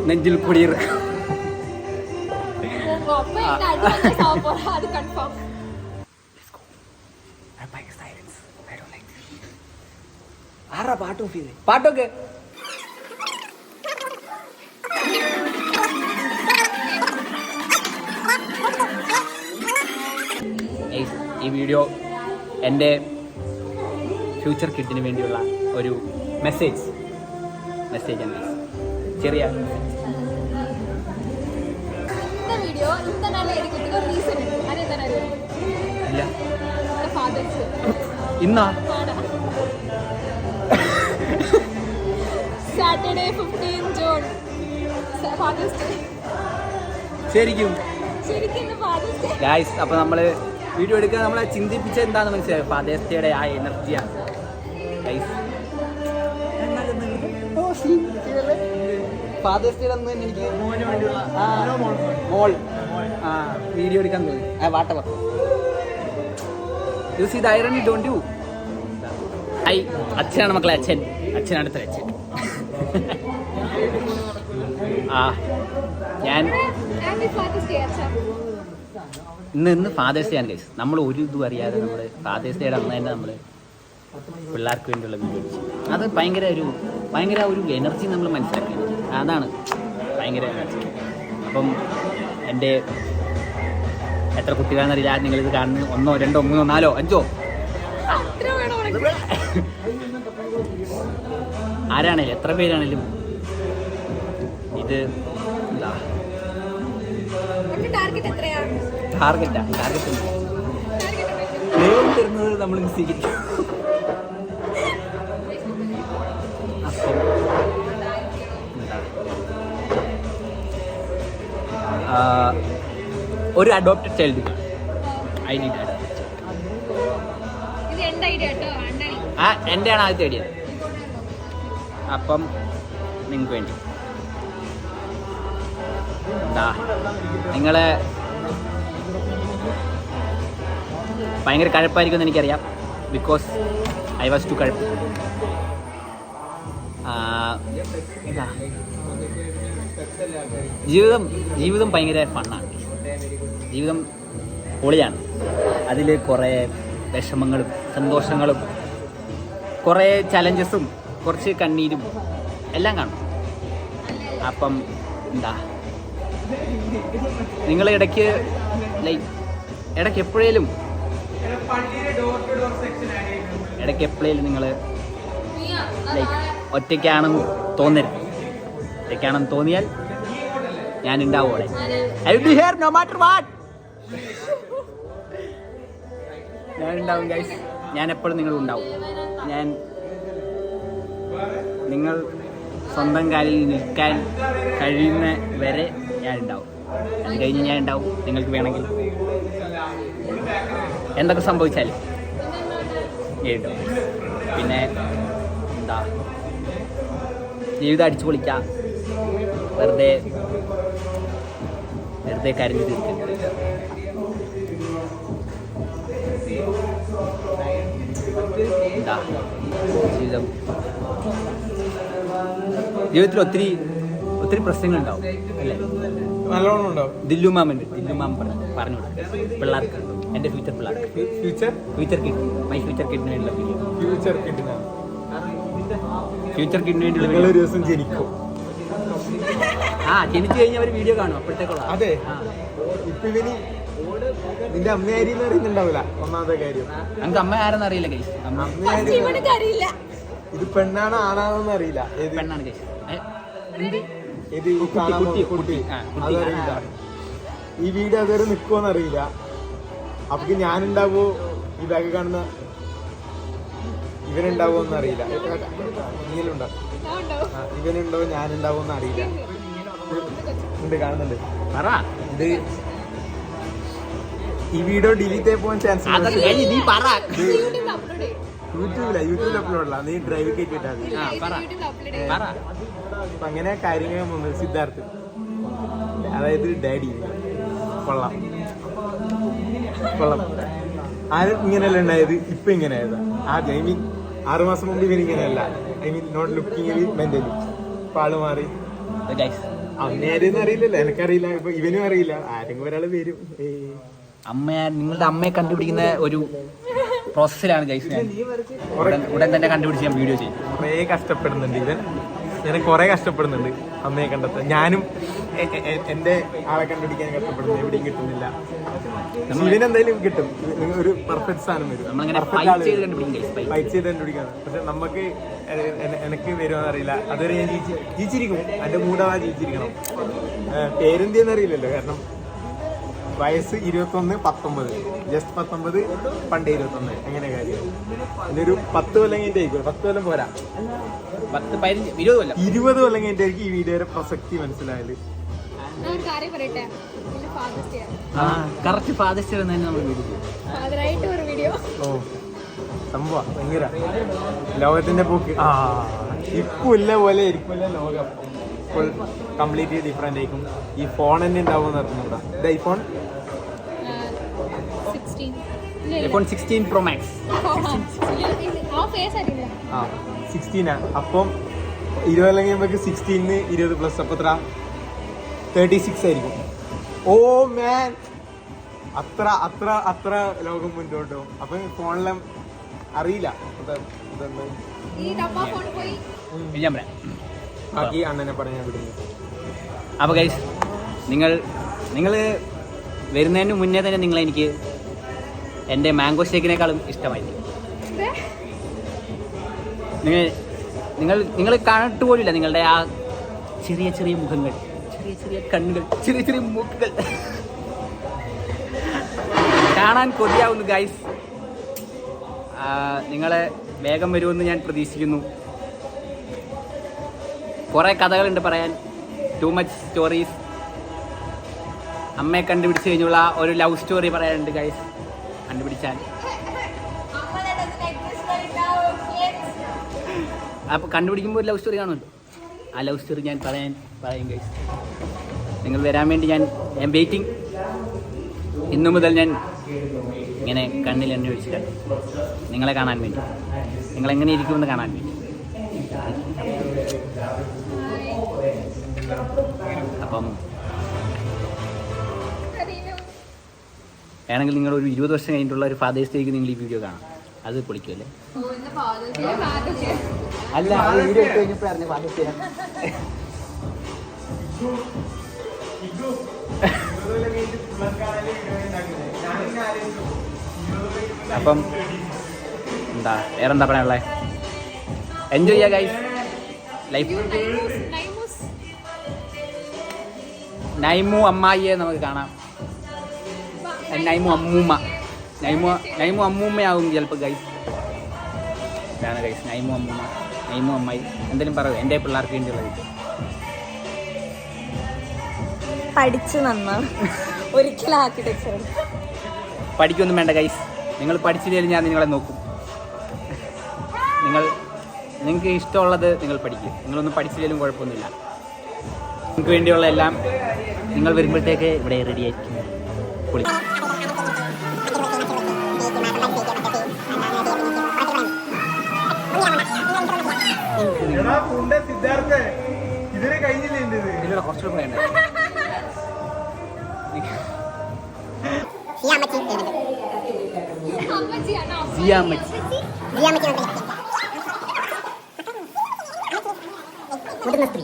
നെഞ്ചിൽ കുടിയിറ. ആരാ പാട്ട് ഓഫ് ചെയ്തേ? പാട്ടൊക്കെ ഈ വീഡിയോ എൻ്റെ ഫ്യൂച്ചർ കിഡിന് വേണ്ടിയുള്ള ഒരു മെസ്സേജാണ്. ചെറിയ ഇല്ല ഇന്നാ സാറ്റർഡേ 15 ജൂൺ ഫാദേഴ്സ് ഡേ. ശരിക്കും ഫാദേഴ്സ് ഡേ ഗായ്സ്. അപ്പോൾ നമ്മൾ വീഡിയോ എടുക്കാൻ നമ്മളെ ചിന്തിപ്പിച്ച എന്താണെന്ന് മനസ്സിലായി. ഫാദേഴ്സ് ഡേയുടെ ആ എനർജിയാണ് ഗായ്സ്. ഫാദേഴ്സ് ഡേ അന്ന് എനിക്ക് മോൾ വീഡിയോ എടുക്കാൻ തോന്നി. Whatever you see the irony don't you? അച്ഛനാണ് മക്കളെ, അച്ഛനാണ് അടുത്ത അച്ഛൻ. ഞാൻ ഇന്ന് ഫാദേഴ്സ് ഡേ ആണ് ഗൈസ്. നമ്മൾ ഒരു ഇതും അറിയാതെ നമ്മൾ ഫാദേഴ്സ് ഡേയുടെ അന്ന് തന്നെ നമ്മൾ പിള്ളേർക്ക് വേണ്ടിയുള്ള വീഡിയോ അടിച്ചു. അത് ഭയങ്കര ഒരു എനർജി നമ്മൾ മനസ്സിലാക്കി. അതാണ് ഭയങ്കര എനർജി. അപ്പം എൻ്റെ എത്ര കുട്ടികളെന്നറിയില്ല നിങ്ങളിത് കാണുന്നത്. 1 2 3 4 5 ആരാണേലും എത്ര പേരാണേലും ഇത് എന്താ ടാർഗറ്റാ ദൈവം തരുന്നത് നമ്മൾ സ്വീകരിക്കും. അപ്പം ഒരു അഡോപ്റ്റഡ് ചൈൽഡ് ഐ നീഡ് എൻ്റെയാണ് ആദ്യത്തെ ഐഡിയ. അപ്പം നിങ്ങൾക്ക് വേണ്ടി എന്താ നിങ്ങളെ ഭയങ്കര കഴപ്പായിരിക്കുമെന്ന് എനിക്കറിയാം. ബിക്കോസ് ഐ വാസ് ടു കഴപ്പ്. ജീവിതം ഭയങ്കര ഫണ്ണാണ്. ജീവിതം പൊളിയാണ്. അതിൽ കുറേ വിഷമങ്ങളും സന്തോഷങ്ങളും കുറേ ചലഞ്ചസും കുറച്ച് കണ്ണീരും എല്ലാം കാണും. അപ്പം എന്താ നിങ്ങൾ ഇടയ്ക്ക് എപ്പോഴേലും നിങ്ങൾ ഒറ്റയ്ക്കാണെന്ന് തോന്നരുത്. ഒറ്റയ്ക്കാണെന്ന് തോന്നിയാൽ ഞാൻ ഉണ്ടാവുമോടെ. I will be here no matter what. ഞാൻ ഉണ്ടാവും ഗൈസ്. ഞാൻ എപ്പോഴും നിങ്ങളുണ്ടാവും. നിങ്ങൾ സ്വന്തം കാലിൽ നിൽക്കാൻ കഴിയുന്ന വരെ ഞാൻ ഉണ്ടാവും. അത് കഴിഞ്ഞ് ഞാൻ ഉണ്ടാവും. നിങ്ങൾക്ക് വേണമെങ്കിൽ എന്തൊക്കെ സംഭവിച്ചാലും ഞാൻ ഉണ്ടാവും. പിന്നെ എന്താ ജീവിതം അടിച്ചു പൊളിക്കാം. വെറുതെ കരഞ്ഞു തീർക്കും. എന്താ ജീവിതത്തിൽ ഒത്തിരി പ്രശ്നങ്ങളുണ്ടാവും അല്ലേ? നല്ലോണം ഉണ്ടാവും. ദില്ലുമാമുണ്ട്. ദില്ലുമാം പറഞ്ഞു പിള്ളേർക്ക്, എൻ്റെ ഫ്യൂച്ചർ പിള്ളേർക്ക്, ഫ്യൂച്ചർ കിഡ്, മൈ ഫ്യൂച്ചർ കിഡിന് വേണ്ടിയുള്ള വീഡിയോ. ഫ്യൂച്ചർ കിഡിന് വേണ്ടിയുള്ള വീഡിയോ. ഒരു ദിവസം ജനിക്കും. ജനിച്ചു കഴിഞ്ഞാൽ അവർ വീഡിയോ കാണും. അപ്പോഴത്തേക്കുള്ള അതെ. ഇപ്പൊ ഇവന് നിന്റെ അമ്മയായിരിക്കും അറിയുന്നുണ്ടാവില്ല. ഒന്നാമത്തെ കാര്യം നമുക്ക് അമ്മ ആരെന്ന് അറിയില്ല ഗൈസ്. ഇത് പെണ്ണാണോ ആണാണോന്ന് അറിയില്ല. പെണ്ണാണ് ഗൈസ്. കുട്ടി അതറിയില്ല. ഈ വീഡിയോ അതുവരെ നിൽക്കുമെന്ന് അറിയില്ല. അപ്പൊ ഞാനുണ്ടാവോ, ഈ ബാഗ് കാണുന്ന ഇവനുണ്ടാവോന്ന് അറിയില്ല. നീലുണ്ടാവും. ഇവനുണ്ടോ ഞാനുണ്ടാവോന്ന് അറിയില്ല. ഉണ്ട്, കാണുന്നുണ്ട്. ഇത് ഈ വീഡിയോ ഡിലീറ്റ് ആയി പോകാൻ ചാൻസ് യൂട്യൂബിൽ അപ്ലോഡ്. നീ ഡ്രൈവ് കയറ്റിട്ടാ അപ്പൊ അങ്ങനെ കാര്യങ്ങൾ വന്നത്. സിദ്ധാർത്ഥ്, അതായത് ഡാഡി, കൊള്ളാം. ആരും ഇങ്ങനെയല്ല ഉണ്ടായത്, ഇപ്പൊ ഇങ്ങനെയായതാ. ആദ്യം ഐ മീൻ 6 മാസം മുമ്പ് ഇവരിങ്ങനെയല്ല. I mean not looking mentally. ഇപ്പൊ ആള് മാറി. അമ്മയാരെന്ന് അറിയില്ലല്ലോ, എനിക്കറിയില്ല, ഇപ്പൊ ഇവനും അറിയില്ല, ആരെങ്കിലും ഒരാള് വരും. നിങ്ങളുടെ അമ്മയെ കണ്ടുപിടിക്കുന്ന ഒരു പ്രോസസ്സിലാണ് ഗൈസ്. ഞാൻ ഉടൻ തന്നെ കണ്ടുപിടിച്ച് ഞാൻ വീഡിയോ ചെയ്യും. കുറേ കഷ്ടപ്പെടുന്നുണ്ട് ഇവൻ, ഞാൻ കുറെ കഷ്ടപ്പെടുന്നുണ്ട് അമ്മയെ കണ്ടെത്താൻ. ഞാനും എന്റെ ആളെ കണ്ടുപിടിക്കാൻ കഷ്ടപ്പെടുന്നു, എവിടെയും കിട്ടുന്നില്ല. ഇവനെന്തായാലും കിട്ടും, ഒരു പെർഫെക്റ്റ് സാധനം വരും. ഫൈറ്റ് ചെയ്ത് കണ്ടുപിടിക്കാണ്. പക്ഷെ നമുക്ക് എനിക്ക് വരുമെന്ന് അറിയില്ല. അതുവരെ ഞാൻ ജീവിച്ചിരിക്കും, എന്റെ മൂടവാ ജീവിച്ചിരിക്കണം. പേരെന്തെന്ന് അറിയില്ലല്ലോ, കാരണം വയസ്സ് 21, 19, ജസ്റ്റ് 19, പണ്ട് 21, അങ്ങനെ കാര്യം. എന്നൊരു 10 കൊല്ലം കഴിഞ്ഞിട്ടായിരിക്കും, 10 കൊല്ലം പോരാ, 10, 15, 20 കൊല്ലം, 20 കൊല്ലം കഴിഞ്ഞിട്ടായിരിക്കും ഈ വീഡിയോയുടെ പ്രസക്തി മനസ്സിലായത്. കറക്റ്റ് ഫാദേഴ്സ് ഡേ തന്നെ നമ്മൾ വീഡിയോ ചെയ്യും. ഓ സംഭവം ഭയങ്കര ലോകത്തിന്റെ പോക്ക്. ഇപ്പൊ ഇല്ല പോലെ ഇരിക്കില്ല ലോകം. ഇപ്പോൾ കംപ്ലീറ്റ്ലി ഡിഫറെന്റ് ആയിരിക്കും. ഈ ഫോൺ തന്നെ ഉണ്ടാവും നടത്തുന്നുണ്ടോ? ഇത് ഐഫോൺ 16 Pro Max. 16 അപ്പം 20 കൊല്ലം കഴിയുമ്പോൾ 16 20 പ്ലസ് അപ്പൊ 36 ആയിരിക്കും. ഓ മാൻ, അത്ര അത്ര അത്ര ലോകം മുന്നോട്ടോ. അപ്പൊ ഫോണിലും അറിയില്ല ഞാൻ പറയാം. ബാക്കി അണ്ണനെ പറയാൻ വിടുന്നു. അപ്പോൾ ഗൈസ്, നിങ്ങൾ വരുന്നതിന് മുന്നേ തന്നെ എനിക്ക് എൻ്റെ മാംഗോ ഷേക്കിനേക്കാളും ഇഷ്ടമായിരിക്കും. നിങ്ങൾ കാണട്ട് പോലില്ല നിങ്ങളുടെ ആ ചെറിയ ചെറിയ മുഖങ്ങൾ, ചെറിയ ചെറിയ കണ്ണുകൾ, ചെറിയ ചെറിയ മൂക്കുകൾ കാണാൻ കൊതിയാവുന്നു ഗൈസ്. നിങ്ങളെ വേഗം വരുമെന്ന് ഞാൻ പ്രതീക്ഷിക്കുന്നു. കുറേ കഥകളുണ്ട് പറയാൻ, ടു മച്ച് സ്റ്റോറീസ്. അമ്മയെ കണ്ടുപിടിച്ച് കഴിഞ്ഞുള്ള ഒരു ലവ് സ്റ്റോറി പറയാനുണ്ട് ഗൈസ്, കണ്ടുപിടിച്ചാൽ. അപ്പോൾ കണ്ടുപിടിക്കുമ്പോൾ ഒരു ലവ് സ്റ്റോറി കാണുമല്ലോ, ആ ലവ് സ്റ്റോറി ഞാൻ പറയും ഗൈസ്. നിങ്ങൾ വരാൻ വേണ്ടി ഞാൻ വെയിറ്റിംഗ്. ഇന്നു മുതൽ ഞാൻ ഇങ്ങനെ കണ്ണിൽ എണ്ണ ഒഴിച്ചിട്ടാണ് നിങ്ങളെ കാണാൻ വേണ്ടി, നിങ്ങളെങ്ങനെ ഇരിക്കുമെന്ന് കാണാൻ വേണ്ടി. അപ്പം വേണമെങ്കിൽ നിങ്ങൾ ഒരു 20 വർഷം കഴിഞ്ഞിട്ടുള്ള ഒരു ഫാദേഴ്സ് ഡേക്ക് നിങ്ങൾ ഈ വീഡിയോ കാണാം, അത് പൊളിക്കുമല്ലേ? അല്ല, വീഡിയോ എടുത്ത് കഴിഞ്ഞപ്പോൾ അറിഞ്ഞ ഫാദേഴ്സ് ഡേ. അപ്പം എന്താ വേറെന്താ പറയാനുള്ളത്? എൻജോയ് ചെയ്യുക ഗൈസ് ലൈഫ്. നൈമു അമ്മായിയെ നമുക്ക് കാണാം. നൈമു അമ്മൂമ്മയാവും ചിലപ്പോൾ ഗൈസ്. ഇതാണ് ഗൈസ് നൈമു അമ്മായി. എന്തെങ്കിലും പറയൂ എൻ്റെ പിള്ളേർക്ക് വേണ്ടിയുള്ളത്. പഠിച്ചു നന്നാണ് ഒരിക്കലും ആർക്കിടെക്ചർ പഠിക്കൊന്നും വേണ്ട ഗൈസ്, നിങ്ങൾ പഠിച്ചില്ലെങ്കിൽ ഞാൻ നിങ്ങളെ നോക്കും. നിങ്ങൾക്ക് ഇഷ്ടമുള്ളത് നിങ്ങൾ പഠിക്കും, നിങ്ങളൊന്നും പഠിച്ചില്ലെങ്കിലും കുഴപ്പമൊന്നുമില്ല. നിങ്ങൾക്ക് വേണ്ടിയുള്ള എല്ലാം നിങ്ങൾ വരുമ്പോഴത്തേക്ക് ഇവിടെ റെഡി ആയിരിക്കും. പൊളി. ഇതിലൂടെ കുറച്ചുകൂടെ വേണ്ട. മുതിർന്ന സ്ത്രീ